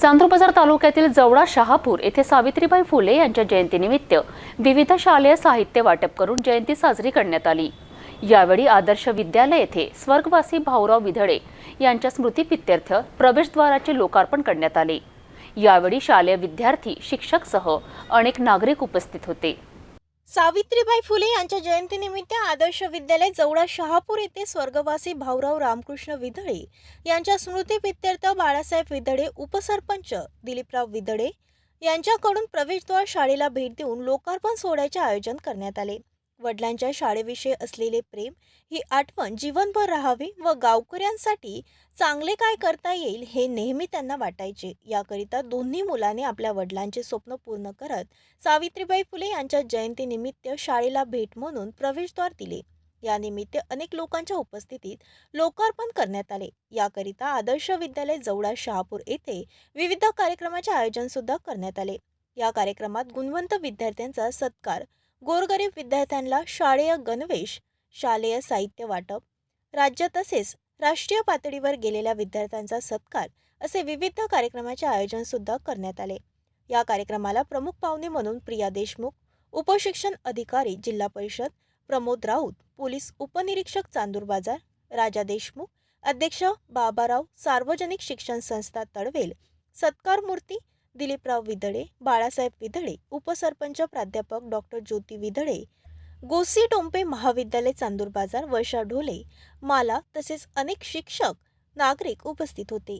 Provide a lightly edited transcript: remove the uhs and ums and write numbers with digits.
चांदूर बाजार तालुक्यातील जवळा शहापूर येथे सावित्रीबाई फुले यांच्या जयंतीनिमित्त विविध शालेय साहित्य वाटप करून जयंती साजरी करण्यात आली। यावेळी आदर्श विद्यालय येथे स्वर्गवासी भाऊराव विधळे यांच्या स्मृतिप्रीत्यर्थ प्रवेशद्वाराचे लोकार्पण करण्यात आले। यावेळी शालेय विद्यार्थी, शिक्षक सह अनेक नागरिक उपस्थित होते। सावित्रीबाई फुले यांच्या जयंतीनिमित्त आदर्श विद्यालय जवळा शहापूर येथे स्वर्गवासी भाऊराव रामकृष्ण विधळे यांच्या स्मृतिप्रीत्यर्थ बाळासाहेब विधळे, उपसरपंच दिलीपराव विधळे यांच्याकडून प्रवेशद्वार शाळेला भेट देऊन लोकार्पण सोहळ्याचे आयोजन करण्यात आले। वडिलांच्या शाळेविषयी असलेले प्रेम ही आठवण जीवनभर राहावी व गावकऱ्यांसाठी चांगले काय करता येईल हे नेहमी त्यांना वाटायचे। याकरिता दोन्ही मुलांनी आपल्या वडिलांचे स्वप्न पूर्ण करत सावित्रीबाई फुले यांच्या जयंतीनिमित्त शाळेला भेट म्हणून प्रवेशद्वार दिले। यानिमित्त अनेक लोकांच्या उपस्थितीत लोकार्पण करण्यात आले। याकरिता आदर्श विद्यालय जवळा शहापूर येथे विविध कार्यक्रमाचे आयोजन सुद्धा करण्यात आले। या कार्यक्रमात गुणवंत विद्यार्थ्यांचा सत्कार, गोरगरीब विद्यार्थ्यांना शालेय गणवेश, शालेय साहित्य वाटप, राज्य तसेच राष्ट्रीय पातळीवर गेलेल्या विद्यार्थ्यांचा सत्कार असे विविध कार्यक्रमाचे आयोजन सुद्धा करण्यात आले। या कार्यक्रमाला प्रमुख पाहुणे म्हणून प्रिया देशमुख, उपशिक्षण अधिकारी जिल्हा परिषद, प्रमोद राऊत, पोलीस उपनिरीक्षक चांदूर बाजार, राजा देशमुख, अध्यक्ष बाबाराव सार्वजनिक शिक्षण संस्था तळवेल, सत्कार मूर्ती दिलीपराव विधळे, बाळासाहेब विधळे, उपसरपंच प्राध्यापक डॉक्टर ज्योती विधळे, गोसी टोंपे महाविद्यालय चांदूर बाजार, वर्षा ढोले, माला तसेच अनेक शिक्षक, नागरिक उपस्थित होते।